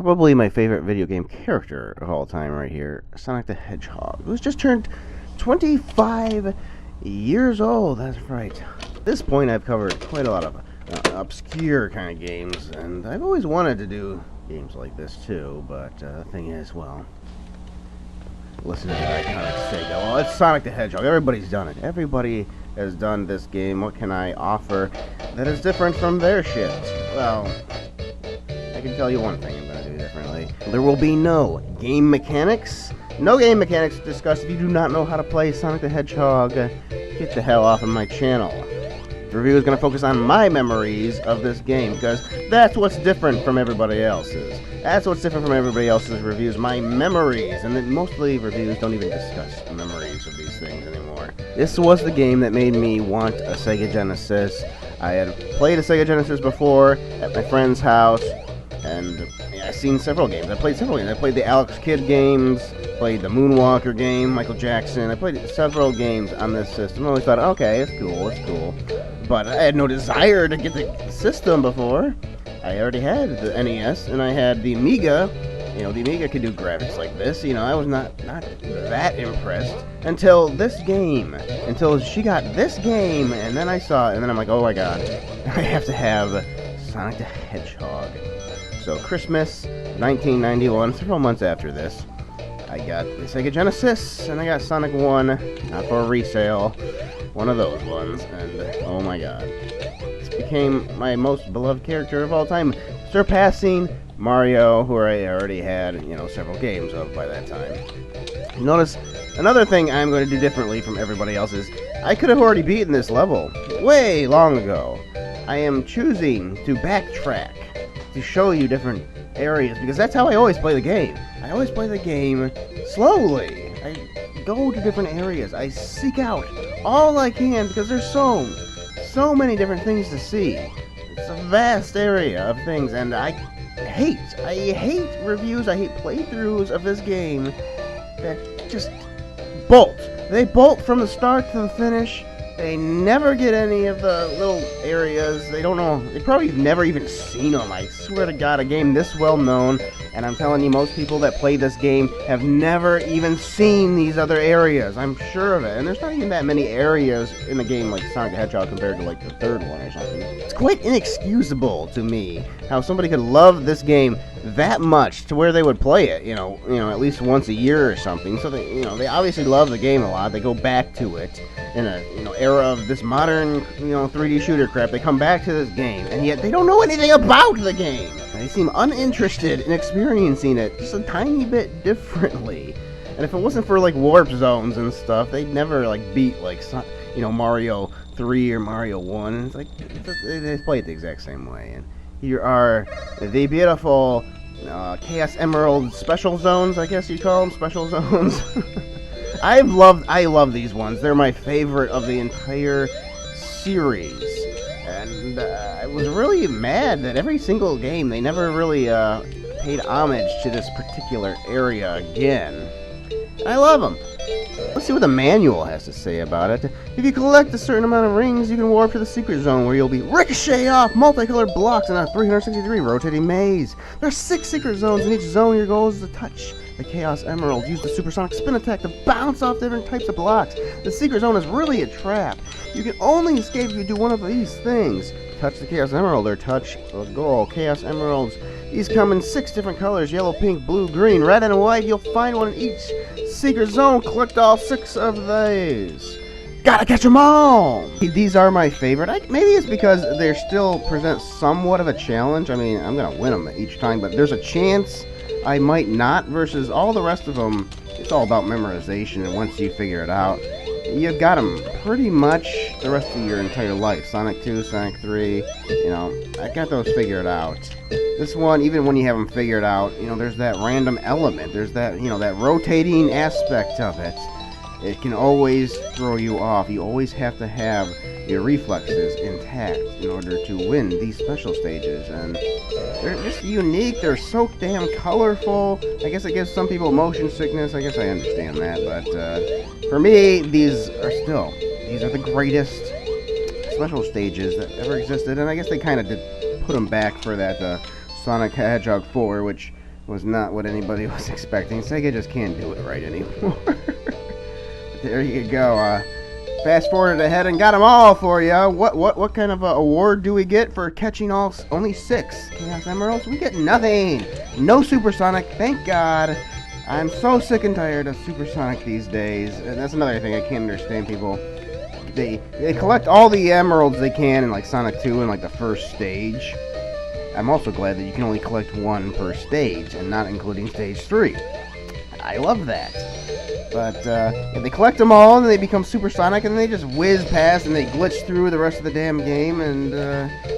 probably my favorite video game character of all time right here, Sonic the Hedgehog, who's just turned 25 years old. That's right. At this point, I've covered quite a lot of obscure kind of games, and I've always wanted to do games like this too, but the thing is, well, listen to the iconic Sega. Well, it's Sonic the Hedgehog. Everybody's done it. Everybody has done this game. What can I offer that is different from their shit? Well, I can tell you one thing I'm going to do differently. There will be no game mechanics. No game mechanics discussed. If you do not know how to play Sonic the Hedgehog, get the hell off of my channel. The review is going to focus on my memories of this game, because that's what's different from everybody else's. That's what's different from everybody else's reviews, my memories. And then mostly reviews don't even discuss memories of these things anymore. This was the game that made me want a Sega Genesis. I had played a Sega Genesis before at my friend's house, and I've seen several games. I played several games. I played the Alex Kidd games, played the Moonwalker game, Michael Jackson. I played several games on this system. I always thought, okay, it's cool, it's cool. But I had no desire to get the system before. I already had the NES, and I had the Amiga. You know, the Amiga could do graphics like this. You know, I was not that impressed until this game. Until she got this game, and then I saw it, and then I'm like, oh my god, I have to have Sonic the Hedgehog. So Christmas 1991, several months after this, I got the Sega Genesis, and I got Sonic 1, not for resale, one of those ones, and oh my god. This became my most beloved character of all time, surpassing Mario, who I already had, you know, several games of by that time. Notice, another thing I'm going to do differently from everybody else is, I could have already beaten this level way long ago. I am choosing to backtrack to show you different areas, because that's how I always play the game. I always play the game slowly. I go to different areas. I seek out all I can, because there's so many different things to see. It's a vast area of things, and I hate reviews, I hate playthroughs of this game that just bolt. They bolt from the start to the finish. They never get any of the little areas. They don't know. They probably have never even seen them. I swear to God, a game this well known, and I'm telling you, most people that play this game have never even seen these other areas. I'm sure of it. And there's not even that many areas in the game like Sonic the Hedgehog compared to like the third one or something. It's quite inexcusable to me how somebody could love this game that much to where they would play it, you know, at least once a year or something. So they, they obviously love the game a lot. They go back to it in a, era of this modern, 3D shooter crap. They come back to this game, and yet they don't know anything about the game. They seem uninterested in experiencing it just a tiny bit differently. And if it wasn't for like warp zones and stuff, they'd never like beat like Mario 3 or Mario 1. And it's like they play it the exact same way. And here are the beautiful Chaos Emerald special zones, I guess you call them, special zones. I love these ones. They're my favorite of the entire series. And I was really mad that every single game, they never really paid homage to this particular area again. I love them. Let's see what the manual has to say about it. If you collect a certain amount of rings, you can warp to the secret zone, where you'll be ricochet off multicolored blocks in a 360-degree rotating maze. There are 6 secret zones. In each zone, your goal is to touch the Chaos Emerald. Use the supersonic spin attack to bounce off different types of blocks. The secret zone is really a trap. You can only escape if you do one of these things. Touch the Chaos Emerald or touch the goal. Chaos Emeralds. These come in 6 different colors: yellow, pink, blue, green, red, and white. You'll find one in each secret zone. Collect all 6 of these. Gotta catch them all! These are my favorite. Maybe it's because they still present somewhat of a challenge. I mean, I'm gonna win them each time, but there's a chance I might not, versus all the rest of them. It's all about memorization, and once you figure it out, you've got them pretty much the rest of your entire life. Sonic 2, Sonic 3, I got those figured out. This one, even when you have them figured out, there's that random element. There's that, that rotating aspect of it. It can always throw you off. You always have to have your reflexes intact in order to win these special stages. And they're just unique. They're so damn colorful. I guess it gives some people motion sickness. I guess I understand that. But for me, these are the greatest special stages that ever existed. And I guess they kind of did put them back for that Sonic Hedgehog 4, which was not what anybody was expecting. Sega just can't do it right anymore. But there you go. Fast forwarded ahead and got them all for you. What kind of award do we get for catching only 6 Chaos Emeralds? We get nothing. No Supersonic, thank God. I'm so sick and tired of Supersonic these days. And that's another thing I can't understand. People, they collect all the emeralds they can in like Sonic 2 in like the first stage. I'm also glad that you can only collect 1 per stage and not including stage 3. I love that. But they collect them all and they become supersonic and they just whiz past and they glitch through the rest of the damn game. And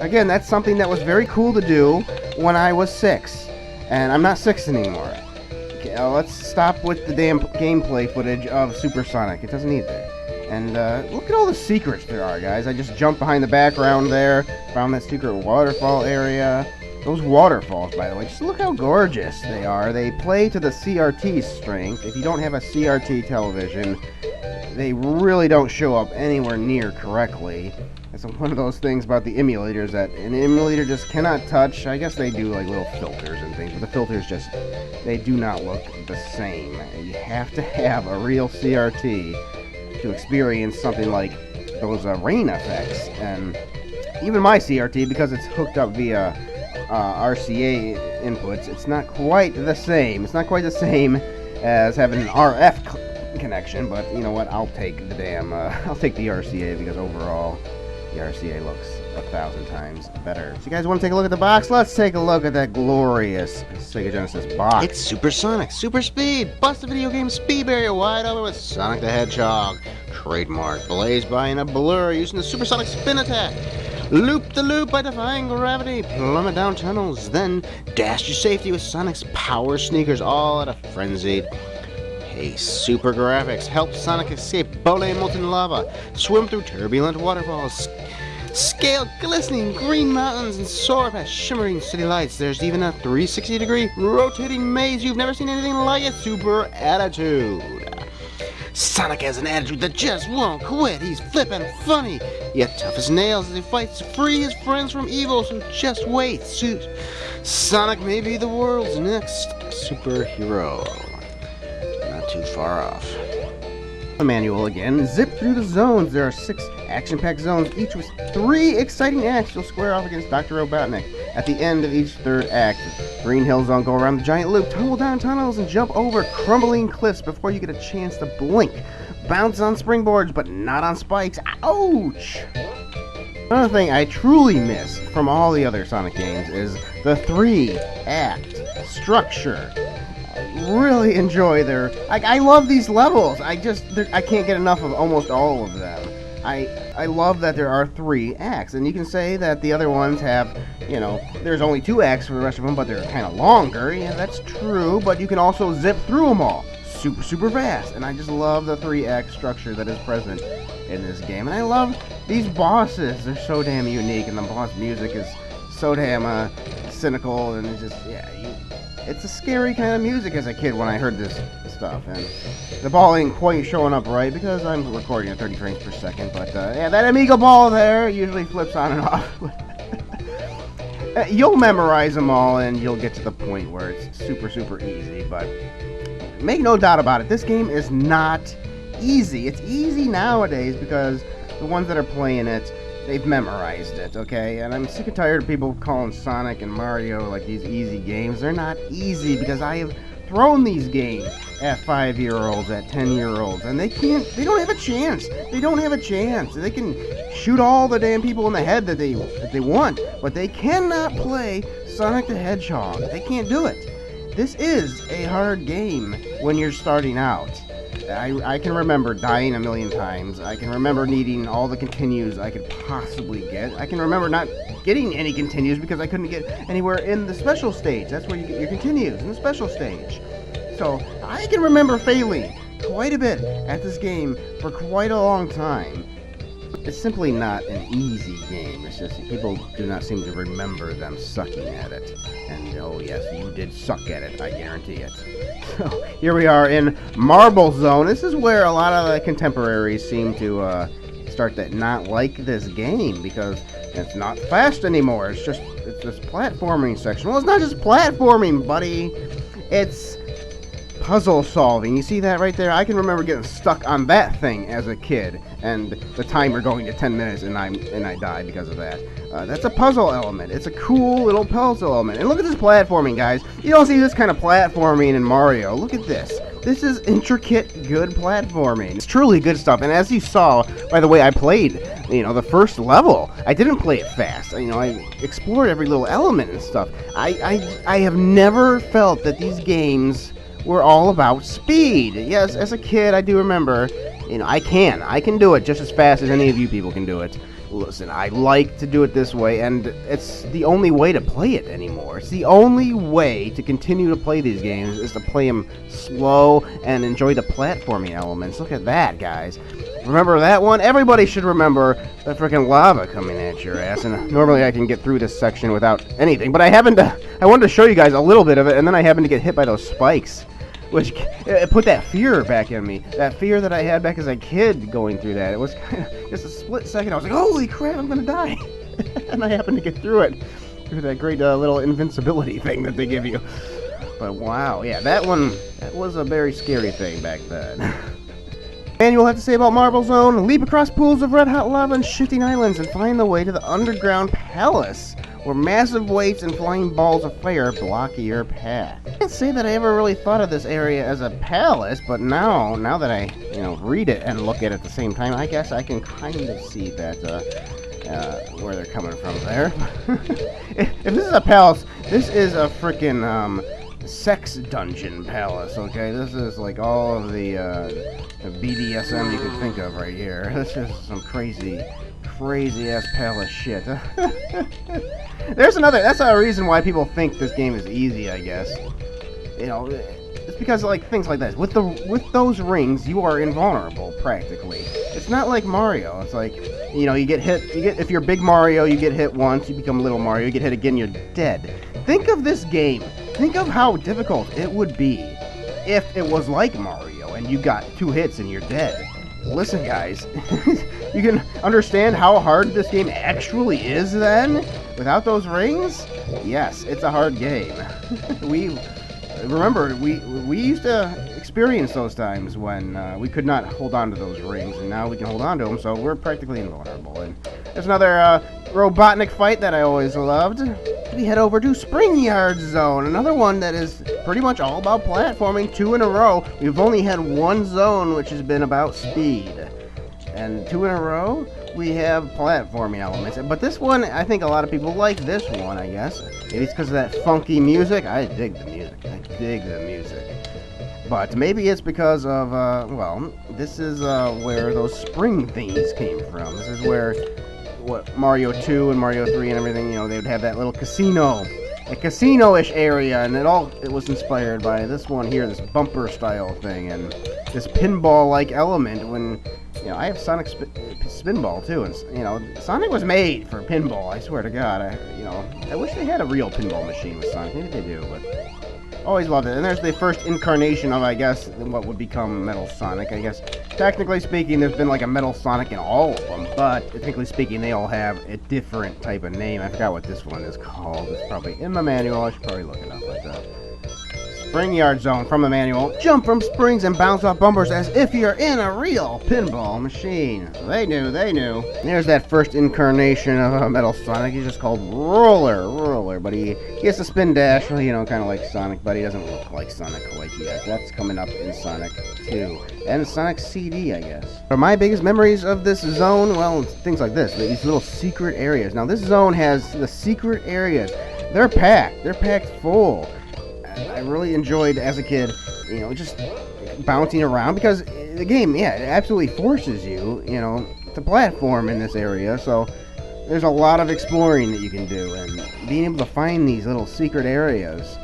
again, that's something that was very cool to do when I was 6. And I'm not 6 anymore. Okay, let's stop with the damn gameplay footage of Supersonic. It doesn't need that. And look at all the secrets there are, guys. I just jumped behind the background there, found that secret waterfall area. Those waterfalls, by the way, just look how gorgeous they are. They play to the CRT strength. If you don't have a CRT television, they really don't show up anywhere near correctly. It's one of those things about the emulators that an emulator just cannot touch. I guess they do like little filters and things, but the filters just, they do not look the same. You have to have a real CRT to experience something like those rain effects. And even my CRT, because it's hooked up via RCA inputs, it's not quite the same. It's not quite the same as having an RF connection, but you know what? I'll take the damn, I'll take the RCA because overall, the RCA looks 1,000 times better. So you guys want to take a look at the box? Let's take a look at that glorious Sega Genesis box. It's supersonic, super speed, bust the video game speed barrier wide open with Sonic the Hedgehog. Trademark, blaze by in a blur using the supersonic spin attack. Loop the loop by defying gravity, plummet down tunnels, then dash to safety with Sonic's power sneakers, all at a frenzied pace. Super graphics help Sonic escape boiling molten lava, swim through turbulent waterfalls, scale glistening green mountains, and soar past shimmering city lights. There's even a 360-degree rotating maze. You've never seen anything like it. Super attitude. Sonic has an attitude that just won't quit. He's flippin' funny, yet tough as nails as he fights to free his friends from evil, so just wait. Sonic may be the world's next superhero. Not too far off. The manual again. Zip through the zones. There are 6 action-packed zones, each with 3 exciting acts. You'll square off against Dr. Robotnik at the end of each 3rd act. Greenhill zone, go around the giant loop, tumble down tunnels, and jump over crumbling cliffs before you get a chance to blink. Bounce on springboards, but not on spikes. Ouch! Another thing I truly miss from all the other Sonic games is the 3-act structure. Really enjoy their... I love these levels. I can't get enough of almost all of them. I love that there are 3 acts, and you can say that the other ones have, you know, there's only 2 acts for the rest of them, but they're kind of longer. Yeah, that's true, but you can also zip through them all super fast, and I just love the 3-act structure that is present in this game. And I love these bosses. They're so damn unique, and the boss music is so damn cynical, and it's just, yeah, it's a scary kind of music as a kid when I heard this stuff. And the ball ain't quite showing up right because I'm recording at 30 frames per second. But yeah, that Amiga ball there usually flips on and off. You'll memorize them all and you'll get to the point where it's super easy. But make no doubt about it, this game is not easy. It's easy nowadays because the ones that are playing it, they've memorized it, okay? And I'm sick and tired of people calling Sonic and Mario like these easy games. They're not easy because I have thrown these games at 5-year-olds, at 10-year-olds, and they don't have a chance. They don't have a chance. They can shoot all the damn people in the head that they want, but they cannot play Sonic the Hedgehog. They can't do it. This is a hard game when you're starting out. I can remember dying a million times. I can remember needing all the continues I could possibly get. I can remember not getting any continues because I couldn't get anywhere in the special stage. That's where you get your continues, in the special stage. So I can remember failing quite a bit at this game for quite a long time. It's simply not an easy game. It's just people do not seem to remember them sucking at it. And oh yes, you did suck at it, I guarantee it. So here we are in Marblezone. This is where a lot of the contemporaries seem to start to not like this game because it's not fast anymore. It's this platforming section. Well, it's not just platforming, buddy. It's puzzle solving. You see that right there? I can remember getting stuck on that thing as a kid, and the timer going to 10 minutes, and I die because of that. That's a puzzle element. It's a cool little puzzle element. And look at this platforming, guys. You don't see this kind of platforming in Mario. Look at this. This is intricate, good platforming. It's truly good stuff. And as you saw by the way I played, the first level, I didn't play it fast. I explored every little element and stuff. I have never felt that these games were all about speed. Yes, as a kid, I do remember, I can do it just as fast as any of you people can do it. Listen, I like to do it this way, and it's the only way to play it anymore. It's the only way to continue to play these games is to play them slow and enjoy the platforming elements. Look at that, guys. Remember that one? Everybody should remember the freaking lava coming at your ass. And normally I can get through this section without anything, but I wanted to show you guys a little bit of it, and then I happened to get hit by those spikes, which it put that fear back in me. That fear that I had back as a kid going through that. It was kind of just a split second. I was like, holy crap, I'm going to die. And I happened to get through it through that great little invincibility thing that they give you. But wow, yeah, that was a very scary thing back then. And you'll have to say about Marblezone: leap across pools of red-hot lava and shifting islands and find the way to the underground palace, where massive weights and flying balls of fire block your path. I can't say that I ever really thought of this area as a palace, but now that I, read it and look at it at the same time, I guess I can kind of see that, where they're coming from there. If this is a palace, this is a freaking, sex dungeon palace, okay? This is like all of the BDSM you could think of right here. This is some crazy ass palace shit. That's a reason why people think this game is easy, I guess. It's because things like this. With those rings, you are invulnerable practically. It's not like Mario. It's like, you get hit, if you're Big Mario, you get hit once, you become Little Mario, you get hit again, you're dead. Think of this game. Think of how difficult it would be if it was like Mario and you got 2 hits and you're dead. Listen, guys, you can understand how hard this game actually is then? Without those rings? Yes, it's a hard game. Remember, we used to experience those times when we could not hold on to those rings, and now we can hold on to them, so we're practically invulnerable. And there's another Robotnik fight that I always loved. We head over to Springyard Zone, another one that is pretty much all about platforming, 2 in a row. We've only had one zone which has been about speed, and 2 in a row we have platforming elements. But this one, I think a lot of people like this one, I guess. Maybe it's because of that funky music. I dig the music. But maybe it's because of, this is where those spring things came from. This is where Mario 2 and Mario 3 and everything, they would have that little casino, a casino-ish area, and it was inspired by this one here, this bumper style thing, and this pinball-like element. When I have Sonic Spinball too, and Sonic was made for pinball. I swear to God, I wish they had a real pinball machine with Sonic. Maybe they do, but always loved it. And there's the first incarnation of, I guess, what would become Metal Sonic. I guess, technically speaking, there's been like a Metal Sonic in all of them, but technically speaking, they all have a different type of name. I forgot what this one is called. It's probably in the manual. I should probably look it up like that. Springyard Zone from the manual. Jump from springs and bounce off bumpers as if you're in a real pinball machine. So they knew. There's that first incarnation of Metal Sonic. He's just called Roller, but he has a spin dash, kind of like Sonic, but he doesn't look like Sonic quite yet. That's coming up in Sonic 2. And Sonic CD, I guess. For my biggest memories of this zone, well, it's things like this. These little secret areas. Now, this zone has the secret areas. They're packed. They're packed full. I really enjoyed, as a kid, just bouncing around, because the game, it absolutely forces you, to platform in this area, so there's a lot of exploring that you can do, and being able to find these little secret areas,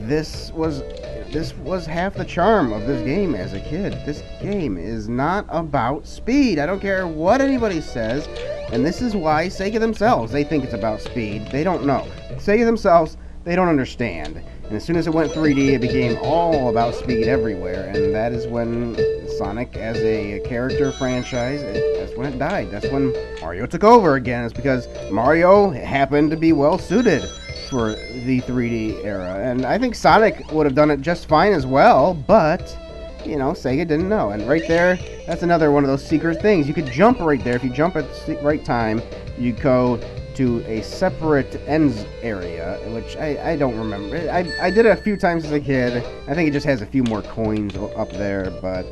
this was half the charm of this game as a kid. This game is not about speed. I don't care what anybody says, and this is why Sega themselves, they think it's about speed. They don't know. Sega themselves, they don't understand. And as soon as it went 3D, it became all about speed everywhere, and that is when Sonic, as a character franchise, that's when it died. That's when Mario took over again. It's because Mario happened to be well suited for the 3D era, and I think Sonic would have done it just fine as well, but, you know, Sega didn't know. And right there, that's another one of those secret things. You could jump right there. If you jump at the right time, you go to a separate ends area, which I don't remember. I did it a few times as a kid. I think it just has a few more coins up there, but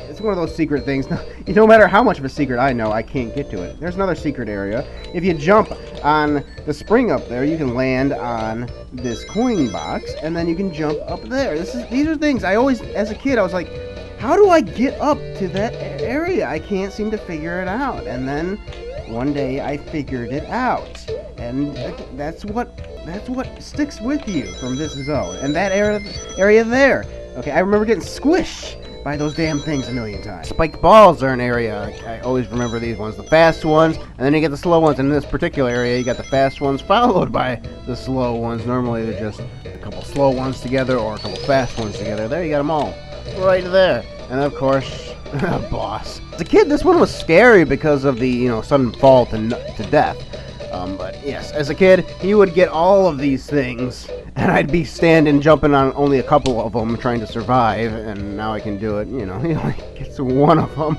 it's one of those secret things. No matter how much of a secret I know, I can't get to it. There's another secret area. If you jump on the spring up there, you can land on this coin box, and then you can jump up there. These are things I always, as a kid, I was like, how do I get up to that area? I can't seem to figure it out. And then one day I figured it out, and that's what sticks with you from this zone. And that area there. Okay, I remember getting squished by those damn things a million times. Spiked balls are an area. I always remember these ones, the fast ones, and then you get the slow ones. And in this particular area, you got the fast ones followed by the slow ones. Normally they're just a couple slow ones together or a couple fast ones together. There, you got them all right there. And of course, boss. As a kid, this one was scary because of the, you know, sudden fall to death. But yes, as a kid, he would get all of these things, and I'd be jumping on only a couple of them, trying to survive, and now I can do it, you know, he only gets one of them.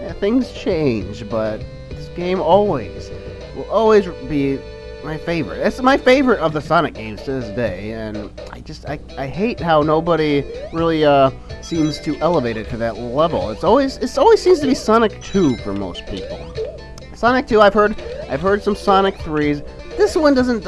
Yeah, things change, but this game will always be my favorite. It's my favorite of the Sonic games to this day, and I hate how nobody really seems to elevate it to that level. It always seems to be Sonic 2 for most people. Sonic 2, I've heard some Sonic 3s. This one doesn't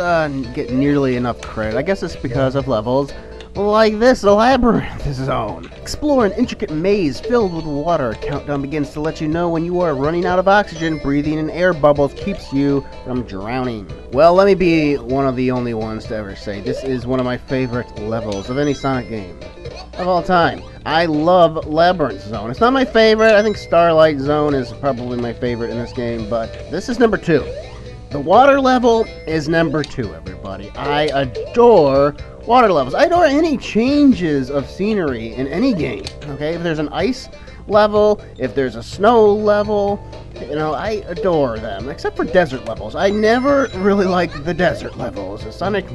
get nearly enough credit. I guess it's because of levels like this, the Labyrinth Zone. Explore an intricate maze filled with water. A countdown begins to let you know when you are running out of oxygen. Breathing in air bubbles keeps you from drowning. Well, let me be one of the only ones to ever say this is one of my favorite levels of any Sonic game of all time. I love Labyrinth Zone. It's not my favorite. I think Starlight Zone is probably my favorite in this game, but this is number 2. The water level is number 2, everybody. I adore water levels. I adore any changes of scenery in any game. Okay, if there's an ice level, if there's a snow level, you know, I adore them, except for desert levels. I never really liked the desert levels. Sonic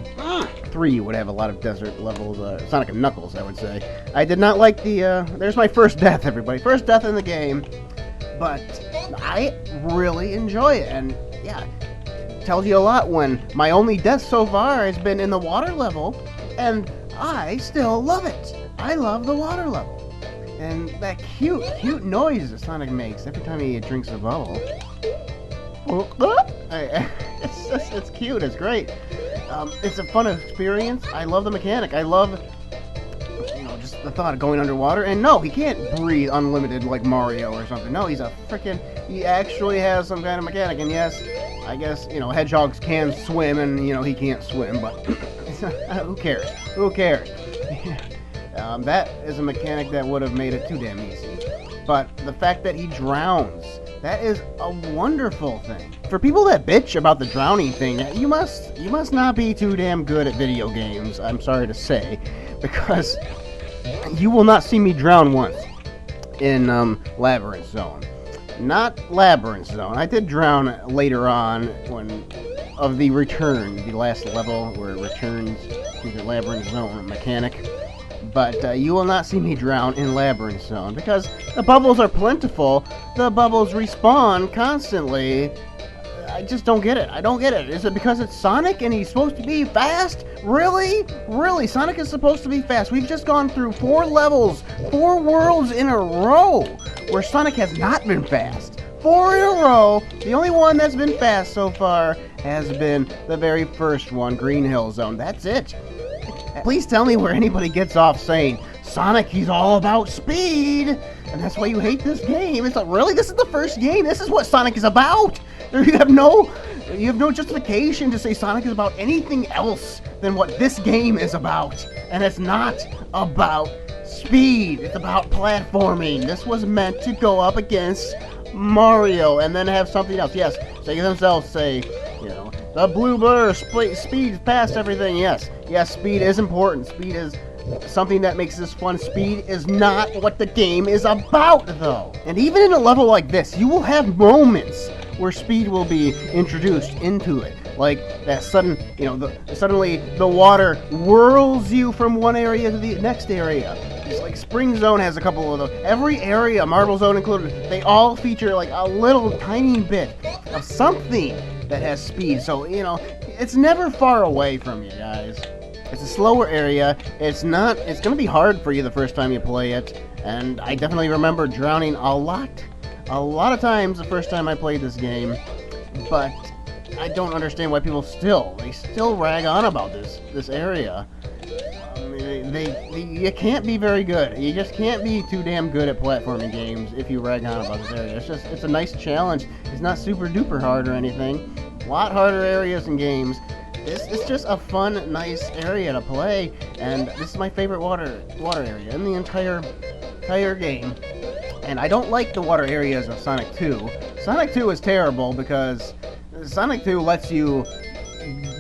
3 would have a lot of desert levels. Sonic and Knuckles, I would say. I did not like the, there's my first death, everybody. First death in the game, but I really enjoy it, and yeah, it tells you a lot when my only death so far has been in the water level, and I still love it. I love the water level. And that cute noise that Sonic makes every time he drinks a bubble. It's cute, it's great. It's a fun experience. I love the mechanic. I love, you know, just the thought of going underwater. And no, he can't breathe unlimited like Mario or something. No, he actually has some kind of mechanic. And yes, I guess, you know, hedgehogs can swim and, you know, he can't swim, but who cares? Who cares? That is a mechanic that would have made it too damn easy. But the fact that he drowns, that is a wonderful thing. For people that bitch about the drowning thing, you must not be too damn good at video games, I'm sorry to say, because you will not see me drown once in Labyrinth Zone. Not Labyrinth Zone. I did drown later on of the return, the last level where it returns to the Labyrinth Zone mechanic. But you will not see me drown in Labyrinth Zone because the bubbles are plentiful. The bubbles respawn constantly. I just don't get it. I don't get it. Is it because it's Sonic and he's supposed to be fast? Really? Really? Sonic is supposed to be fast. We've just gone through 4 levels, 4 worlds in a row where Sonic has not been fast. 4 in a row. The only one that's been fast so far has been the very first one, Greenhill Zone. That's it. Please tell me where anybody gets off saying, Sonic, he's all about speed, and that's why you hate this game. It's like, really? This is the first game. This is what Sonic is about. You have no justification to say Sonic is about anything else than what this game is about. And it's not about speed. It's about platforming. This was meant to go up against Mario and then have something else. Yes, Sega themselves say, you know, the blue blur, speed past everything. Yes, speed is important. Speed is something that makes this fun. Speed is not what the game is about, though. And even in a level like this, you will have moments where speed will be introduced into it. Like that sudden, suddenly the water whirls you from one area to the next area. It's like Springyard has a couple of those. Every area, Marblezone included, they all feature like a little tiny bit of something that has speed. So, it's never far away from you guys. It's a slower area. It's gonna be hard for you the first time you play it. And I definitely remember drowning a lot of times the first time I played this game. But I don't understand why people still rag on about this area. You can't be very good. You just can't be too damn good at platforming games if you rag on about this area. It's a nice challenge. It's not super duper hard or anything. A lot harder areas in games. It's just a fun, nice area to play, and this is my favorite water area in the entire game. And I don't like the water areas of Sonic 2. Sonic 2 is terrible because Sonic 2 lets you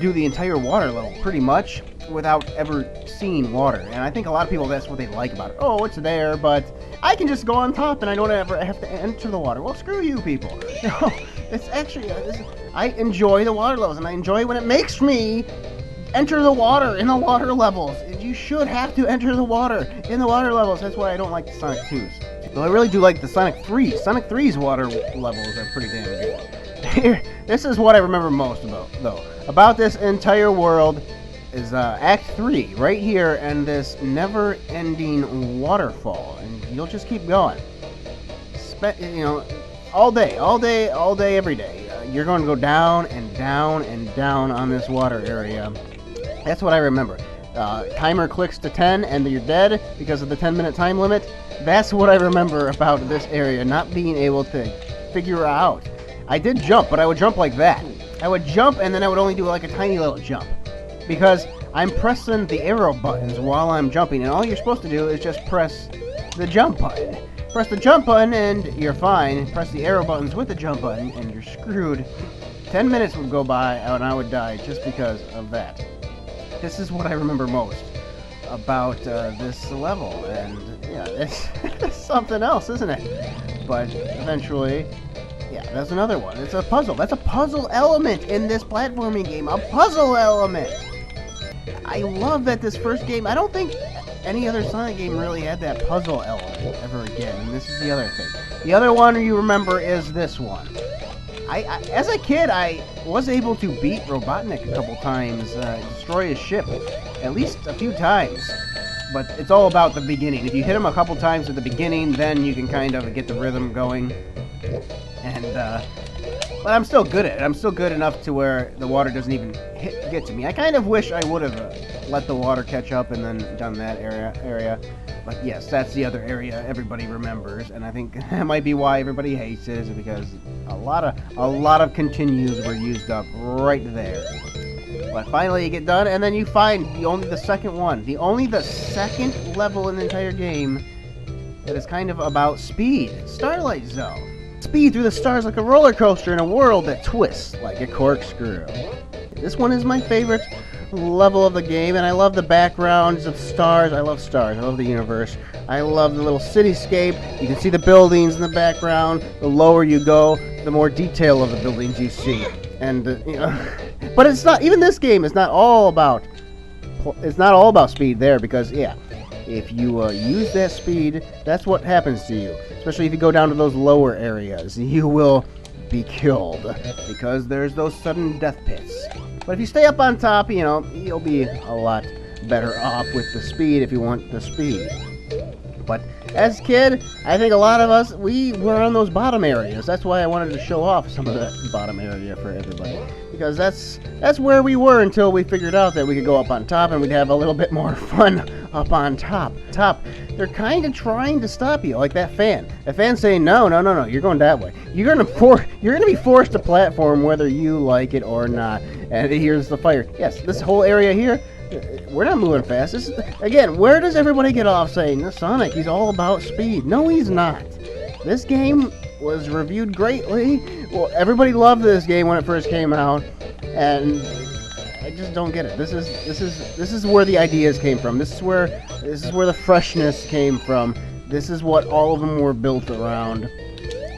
do the entire water level pretty much without ever seeing water, and I think a lot of people, that's what they like about it. Oh, it's there, but I can just go on top and I don't ever have to enter the water. Well, screw you people. No, it's actually, I enjoy the water levels, and I enjoy when it makes me enter the water in the water levels. You should have to enter the water in the water levels. That's why I don't like the Sonic 2s. Though I really do like the Sonic 3s. Sonic 3's water levels are pretty damn good. This is what I remember most about this entire world is Act 3 right here, and this never-ending waterfall, and you'll just keep going. All day, every day. You're going to go down and down and down on this water area. That's what I remember. Timer clicks to 10 and you're dead because of the 10-minute time limit. That's what I remember about this area, not being able to figure out. I did jump, but I would jump like that. I would jump and then I would only do like a tiny little jump, because I'm pressing the arrow buttons while I'm jumping, and all you're supposed to do is just press the jump button. Press the jump button and you're fine. Press the arrow buttons with the jump button and you're screwed. 10 minutes would go by and I would die just because of that. This is what I remember most about this level, and yeah, it's something else, isn't it? But eventually, yeah, that's another one. It's a puzzle. That's a puzzle element in this platforming game. A puzzle element! I love that this first game, I don't think any other Sonic game really had that puzzle element ever again, and this is the other thing. The other one you remember is this one. As a kid, I was able to beat Robotnik a couple times, destroy his ship at least a few times. But it's all about the beginning. If you hit him a couple times at the beginning, then you can kind of get the rhythm going. And, but I'm still good at it. I'm still good enough to where the water doesn't even get to me. I kind of wish I would have let the water catch up and then done that area. But yes, that's the other area everybody remembers, and I think that might be why everybody hates it, is because a lot of continues were used up right there. But finally you get done, and then you find the second level in the entire game that is kind of about speed. Starlight Zone. Speed through the stars like a roller coaster in a world that twists like a corkscrew. This one is my favorite level of the game, and I love the backgrounds of stars. I love stars. I love the universe. I love the little cityscape. You can see the buildings in the background. The lower you go, the more detail of the buildings you see. And but it's not. Even this game is not all about. It's not all about speed there, because yeah, if you use that speed, that's what happens to you. Especially if you go down to those lower areas, you will be killed because there's those sudden death pits. But if you stay up on top, you'll be a lot better off with the speed if you want the speed. But as a kid, I think a lot of us, we were on those bottom areas. That's why I wanted to show off some of that bottom area for everybody. Because that's where we were until we figured out that we could go up on top and we'd have a little bit more fun up on top. They're kind of trying to stop you, like that fan. The fan's saying, no, you're going that way. You're gonna be forced to platform whether you like it or not. And here's the fire. Yes, this whole area here, we're not moving fast. This is, again, where does everybody get off saying, Sonic, he's all about speed? No, he's not. This game was reviewed greatly. Well, everybody loved this game when it first came out, and I just don't get it. This is where the ideas came from. This is where the freshness came from. This is what all of them were built around.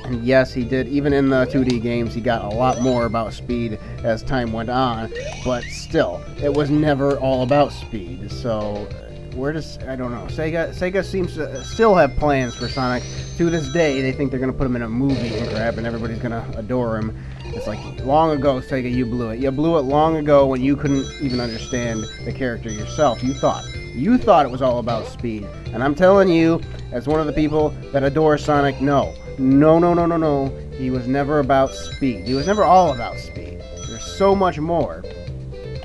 And yes, he did. Even in the 2D games, he got a lot more about speed as time went on. But still, it was never all about speed. So, I don't know. Sega seems to still have plans for Sonic. To this day, they think they're going to put him in a movie and crap, and everybody's going to adore him. It's like, long ago, Sega, you blew it. You blew it long ago when you couldn't even understand the character yourself. You thought it was all about speed. And I'm telling you, as one of the people that adore Sonic, no. He was never about speed. He was never all about speed. There's so much more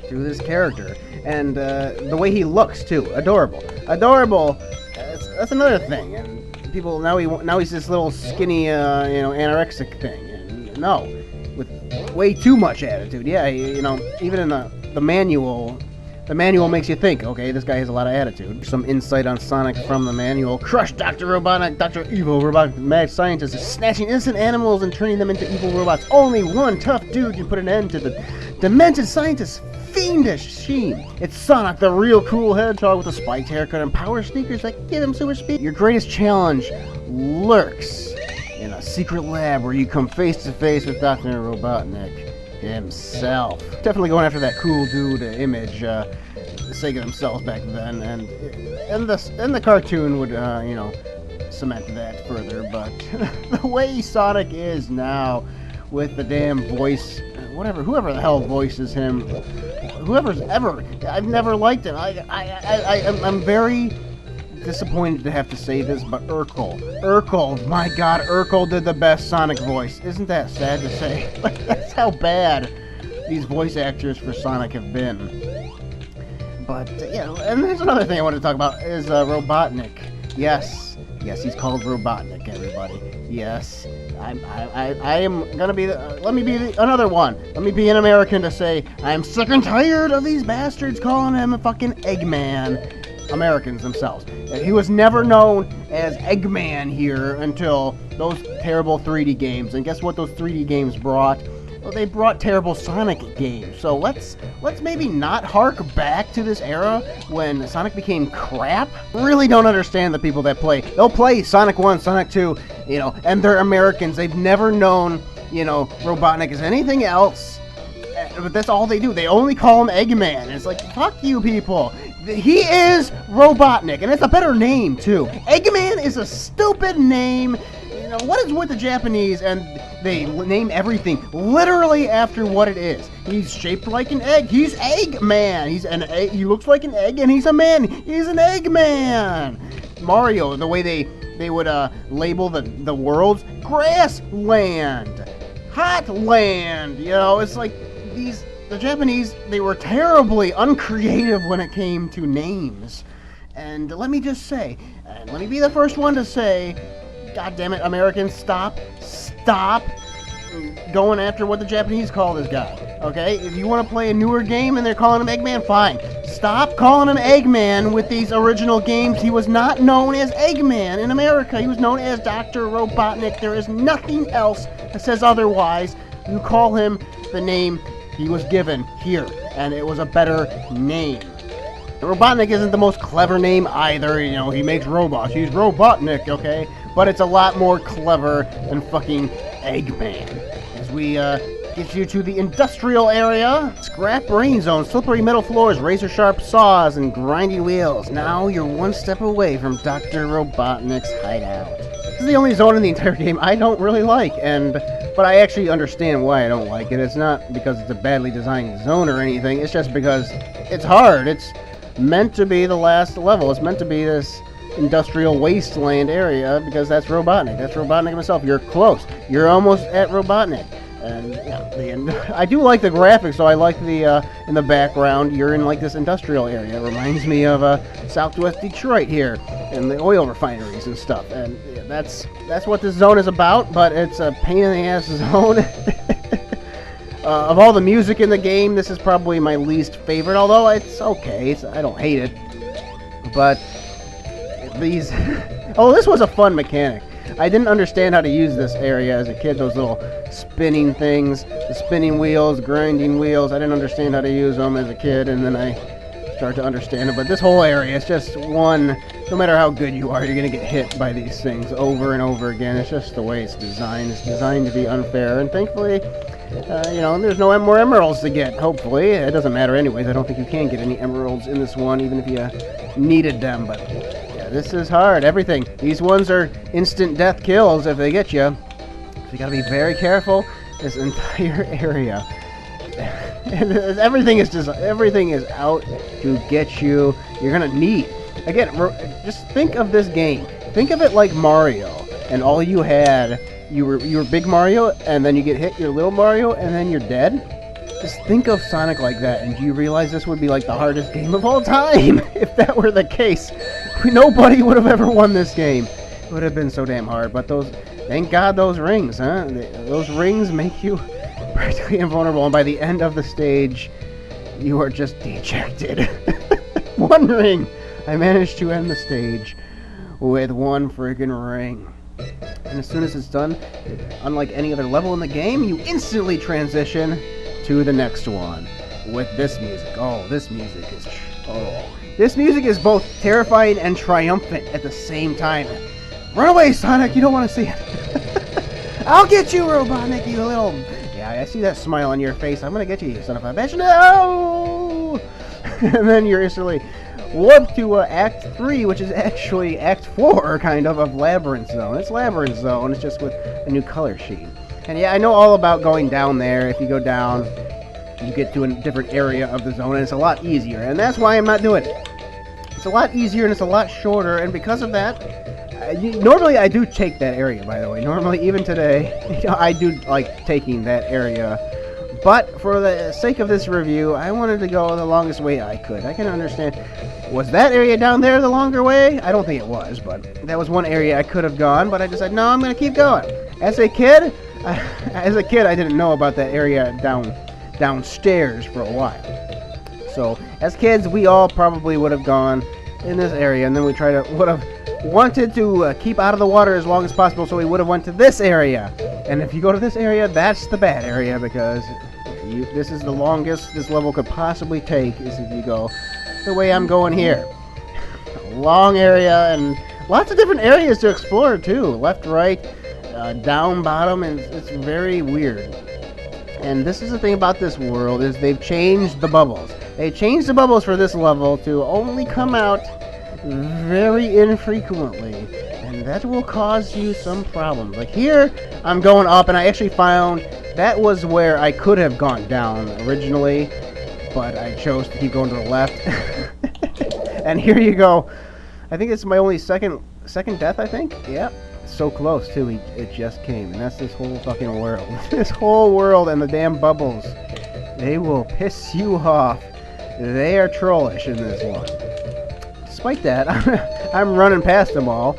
to this character. And the way he looks, too. Adorable. That's another thing. And people, now he's this little skinny, anorexic thing. And no. With way too much attitude. Yeah, even in the manual... The manual makes you think, okay, this guy has a lot of attitude. Some insight on Sonic from the manual. Crush Dr. Robotnik, Dr. Evil Robotnik, mad scientist is snatching innocent animals and turning them into evil robots. Only one tough dude can put an end to the demented scientist's fiendish scheme. It's Sonic, the real cool hedgehog with a spiked haircut and power sneakers that give him super speed. Your greatest challenge lurks in a secret lab where you come face to face with Dr. Robotnik himself. Definitely going after that cool dude image, Sega themselves back then, and the cartoon would cement that further. But the way Sonic is now, with the damn voice, whoever the hell voices him, I've never liked him. I'm very disappointed to have to say this, but Urkel, my god, Urkel did the best Sonic voice. Isn't that sad to say? Like, that's how bad these voice actors for Sonic have been. But, and there's another thing I want to talk about, is Robotnik. Yes, he's called Robotnik, everybody. Yes, I am gonna be, let me be another one. Let me be an American to say, I'm sick and tired of these bastards calling him a fucking Eggman. Americans themselves. He was never known as Eggman here until those terrible 3D games. And guess what those 3D games brought? Well, they brought terrible Sonic games. So let's maybe not hark back to this era when Sonic became crap. Really don't understand the people that play. They'll play Sonic 1, Sonic 2, and they're Americans. They've never known, Robotnik as anything else. But that's all they do. They only call him Eggman. And it's like, fuck you people. He is Robotnik, and it's a better name, too. Eggman is a stupid name. What is with the Japanese, and they name everything literally after what it is. He's shaped like an egg. He's Eggman. He's an egg. He looks like an egg, and he's a man. He's an Eggman. Mario, the way they would label the worlds, Grassland, Hotland. It's like the Japanese, they were terribly uncreative when it came to names. And let me just say, and let me be the first one to say, God damn it, Americans, stop going after what the Japanese call this guy, okay? If you want to play a newer game and they're calling him Eggman, fine. Stop calling him Eggman with these original games. He was not known as Eggman in America. He was known as Dr. Robotnik. There is nothing else that says otherwise. You call him the name he was given here, and it was a better name. Robotnik isn't the most clever name either. He makes robots. He's Robotnik, okay? But it's a lot more clever than fucking Eggman. As we get you to the industrial area, scrap brain zone, slippery metal floors, razor sharp saws, and grinding wheels. Now you're one step away from Dr. Robotnik's hideout. This is the only zone in the entire game I don't really like, but I actually understand why I don't like it. It's not because it's a badly designed zone or anything. It's just because it's hard. It's meant to be the last level. It's meant to be this industrial wasteland area because that's Robotnik. That's Robotnik himself. You're close. You're almost at Robotnik. And I do like the graphics, so I like the in the background. You're in like this industrial area. It reminds me of Southwest Detroit here, and the oil refineries and stuff. And that's what this zone is about. But it's a pain in the ass zone. Of all the music in the game, this is probably my least favorite. Although it's okay. I don't hate it. But these, this was a fun mechanic. I didn't understand how to use this area as a kid, those little spinning things, the spinning wheels, grinding wheels. I didn't understand how to use them as a kid, and then I started to understand it. But this whole area is just one no matter how good you are, you're going to get hit by these things over and over again. It's just the way it's designed. It's designed to be unfair, and thankfully, you know, there's no more emeralds to get, hopefully. It doesn't matter anyways. I don't think you can get any emeralds in this one, even if you needed them, but yeah, this is hard. Everything. These ones are instant death kills if they get you. So you gotta be very careful. This entire area. And everything is out to get you. You're gonna need. Again, just think of this game. Think of it like Mario, and all you had, you were Big Mario, and then you get hit, you're Little Mario, and then you're dead. Just think of Sonic like that, and do you realize this would be like the hardest game of all time? If that were the case, nobody would have ever won this game. It would have been so damn hard. But thank God those rings, huh? Those rings make you practically invulnerable, and by the end of the stage, you are just dejected. One ring. I managed to end the stage with one friggin' ring. And as soon as it's done, unlike any other level in the game, you instantly transition to the next one with this music. Oh, this music is... Oh. This music is both terrifying and triumphant at the same time. Run away, Sonic! You don't want to see it. I'll get you, Robotnik, you little... Yeah, I see that smile on your face. I'm gonna get you, you son of a bitch. No! And then you're instantly warped to Act 3, which is actually Act 4, kind of Labyrinthzone. It's Labyrinthzone, it's just with a new color scheme. And yeah, I know all about going down there. If you go down, you get to a different area of the zone, and it's a lot easier. And that's why I'm not doing it. It's a lot easier, and it's a lot shorter, and because of that, normally I do take that area, by the way. Normally, even today, I do like taking that area. But for the sake of this review, I wanted to go the longest way I could. I can understand. Was that area down there the longer way? I don't think it was, but that was one area I could have gone. But I decided, no, I'm going to keep going. As a kid, I didn't know about that area downstairs for a while. So as kids, we all probably would have gone in this area, and then would have wanted to keep out of the water as long as possible. So we would have went to this area. And if you go to this area, that's the bad area, because this is the longest this level could possibly take, is if you go the way I'm going here. A long area, and lots of different areas to explore too. Left, right, down, bottom, and it's very weird. And this is the thing about this world, is they've changed the bubbles. They changed the bubbles for this level to only come out very infrequently, and that will cause you some problems. Like here, I'm going up, and I actually found that was where I could have gone down originally, but I chose to keep going to the left. And here you go. I think it's my only second death, I think. Yep. So close too. It just came, and that's this whole fucking world. This whole world and the damn bubbles. They will piss you off. They are trollish in this one. Despite that, I'm running past them all.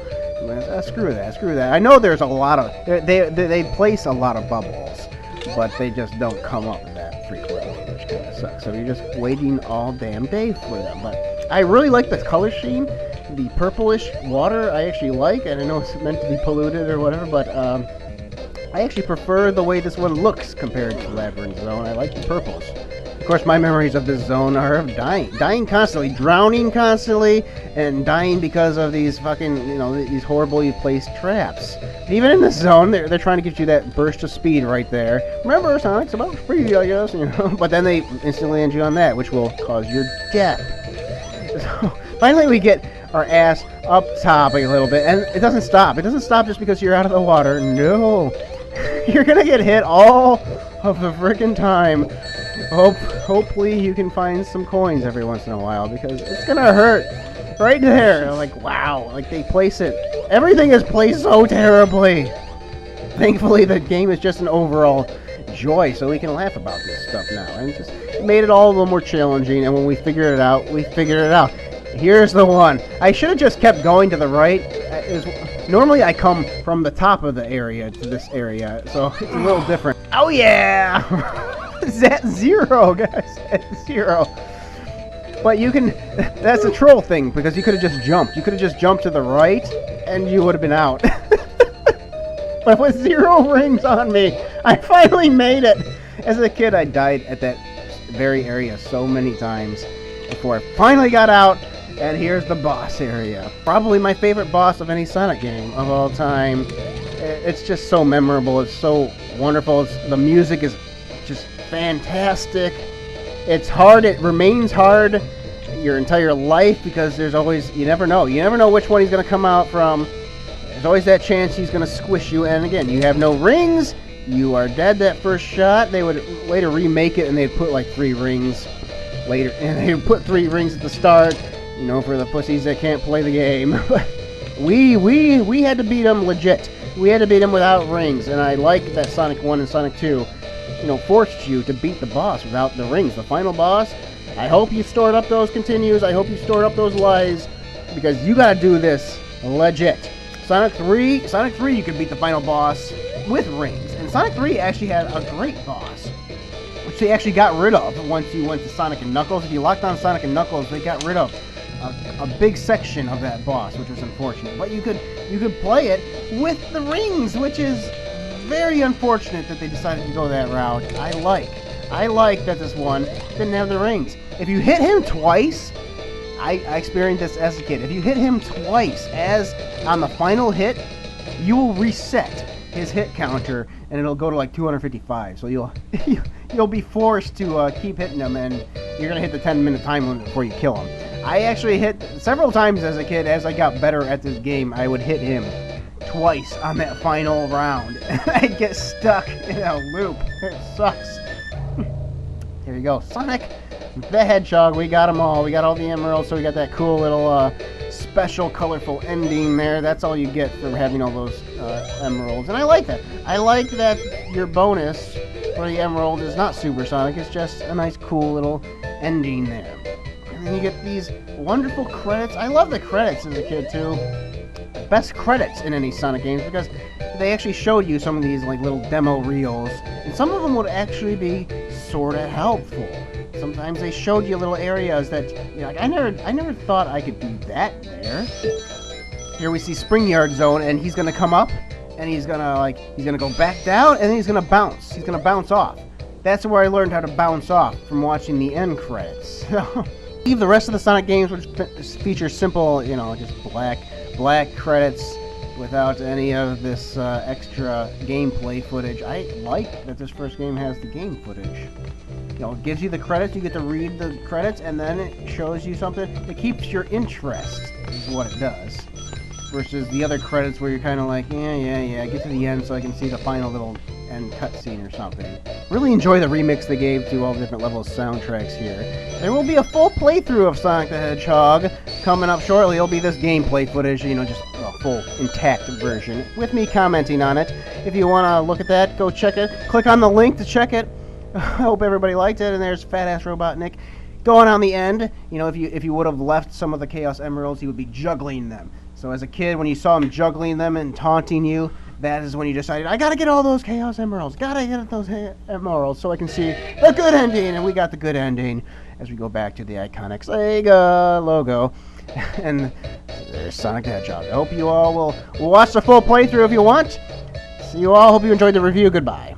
Screw that. I know there's a lot of... They place a lot of bubbles, but they just don't come up that frequently, which kind of sucks. So you're just waiting all damn day for them. But I really like the color scheme. The purplish water I actually like, and I know it's meant to be polluted or whatever, but I actually prefer the way this one looks compared to Labyrinthzone. I like the purples. Of course, my memories of this zone are of dying constantly, drowning constantly, and dying because of these fucking, these horribly placed traps. Even in this zone, they're trying to get you that burst of speed right there. Remember, Sonic's about free, I guess, but then they instantly end you on that, which will cause your death. So, finally, we get our ass up top a little bit, and it doesn't stop. It doesn't stop just because you're out of the water. No. You're gonna get hit all of the freaking time. Hopefully you can find some coins every once in a while, because it's gonna hurt. Right there. Like, wow. Like, they place it. Everything is placed so terribly. Thankfully, the game is just an overall joy, so we can laugh about this stuff now. And it made it all a little more challenging, and when we figured it out, we figured it out. Here's the one. I should have just kept going to the right. Normally I come from the top of the area to this area, so it's a little different. Oh yeah! It's at 0, guys. At 0. But you can... That's a troll thing, because you could have just jumped. You could have just jumped to the right, and you would have been out. But with 0 rings on me, I finally made it. As a kid, I died at that very area so many times before I finally got out And here's the boss area. Probably my favorite boss of any Sonic game of all time. It's just so memorable. It's so wonderful. The music is just fantastic. It's hard. It remains hard your entire life because there's always, you never know. You never know which one he's going to come out from. There's always that chance he's going to squish you. And again, you have no rings. You are dead that first shot. They would later remake it and they'd put like 3 rings later. And they would put 3 rings at the start. You know, for the pussies that can't play the game. we had to beat them legit. We had to beat them without rings, and I like that Sonic 1 and Sonic 2, you know, forced you to beat the boss without the rings. The final boss, I hope you stored up those continues. I hope you stored up those lives, because you gotta do this legit. Sonic 3, you could beat the final boss with rings, and Sonic 3 actually had a great boss, which they actually got rid of once you went to Sonic and Knuckles. If you locked on Sonic and Knuckles, they got rid of a big section of that boss, which was unfortunate. But you could play it with the rings, which is very unfortunate that they decided to go that route. I like that this one didn't have the rings. If you hit him twice, I experienced this as a kid. If you hit him twice, as on the final hit, you will reset his hit counter, and it'll go to like 255. So you'll be forced to keep hitting him, and you're gonna hit the 10-minute time limit before you kill him. I actually hit several times as a kid. As I got better at this game, I would hit him twice on that final round. I'd get stuck in a loop. It sucks. Here you go. Sonic the Hedgehog. We got them all. We got all the emeralds, so we got that cool little special colorful ending there. That's all you get for having all those emeralds. And I like that. I like that your bonus for the emerald is not supersonic. It's just a nice cool little ending there. And then you get these wonderful credits. I love the credits as a kid too. Best credits in any Sonic games, because they actually showed you some of these like little demo reels, and some of them would actually be sort of helpful. Sometimes they showed you little areas that, you know, like I never thought I could do that there. Here we see Springyard Zone, and he's gonna come up, and he's gonna go back down, and then he's gonna bounce. He's gonna bounce off. That's where I learned how to bounce off, from watching the end credits. The rest of the Sonic games, which feature simple, you know, just black credits without any of this extra gameplay footage. I like that this first game has the game footage. You know, it gives you the credits, you get to read the credits, and then it shows you something. It keeps your interest, is what it does. Versus the other credits where you're kind of like, yeah, get to the end so I can see the final little end cutscene or something. Really enjoy the remix they gave to all the different levels soundtracks here. There will be a full playthrough of Sonic the Hedgehog coming up shortly. It'll be this gameplay footage, you know, just a full intact version, with me commenting on it. If you want to look at that, go check it. Click on the link to check it. I hope everybody liked it. And there's Fat-Ass Robotnik going on the end. You know, if you would have left some of the Chaos Emeralds, he would be juggling them. So as a kid, when you saw him juggling them and taunting you, that is when you decided, I gotta get all those Chaos Emeralds. Gotta get those Emeralds so I can see the good ending. And we got the good ending as we go back to the iconic Sega logo. And there's Sonic the Hedgehog. I hope you all will watch the full playthrough if you want. See you all. Hope you enjoyed the review. Goodbye.